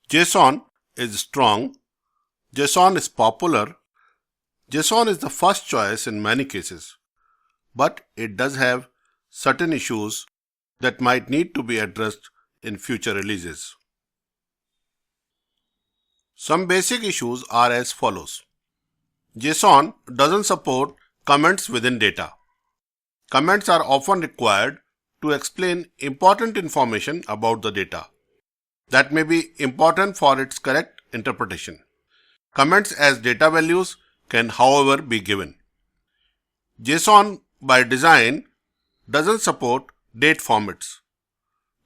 JSON is strong, JSON is popular, JSON is the first choice in many cases, but it does have certain issues that might need to be addressed in future releases. Some basic issues are as follows. JSON doesn't support comments within data. Comments are often required to explain important information about the data that may be important for its correct interpretation. Comments as data values can, however, be given. JSON by design doesn't support date formats.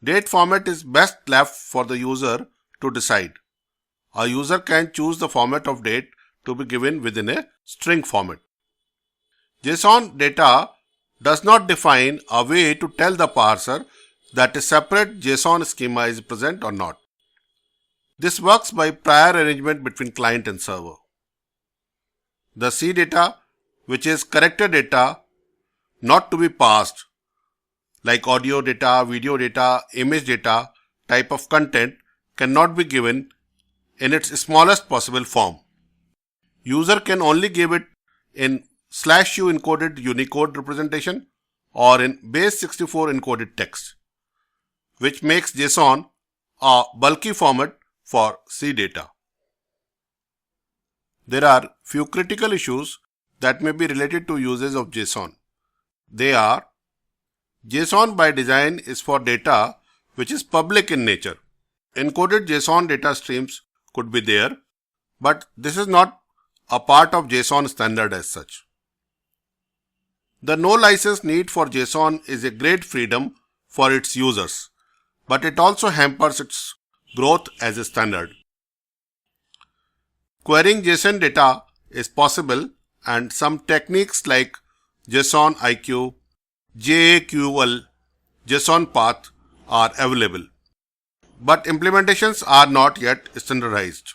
Date format is best left for the user to decide. A user can choose the format of date to be given within a string format. JSON data does not define a way to tell the parser that a separate JSON schema is present or not. This works by prior arrangement between client and server. The C data, which is corrected data not to be parsed, like audio data, video data, image data, type of content, cannot be given in its smallest possible form. User can only give it in /u encoded Unicode representation or in base64 encoded text, which makes JSON a bulky format for C data. There are few critical issues that may be related to uses of JSON. They are: JSON by design is for data which is public in nature. Encoded JSON data streams could be there, but this is not a part of JSON standard as such. The no license need for JSON is a great freedom for its users, but it also hampers its growth as a standard. Querying JSON data is possible, and some techniques like JSON IQ, JAQL, JSON path are available, but implementations are not yet standardized.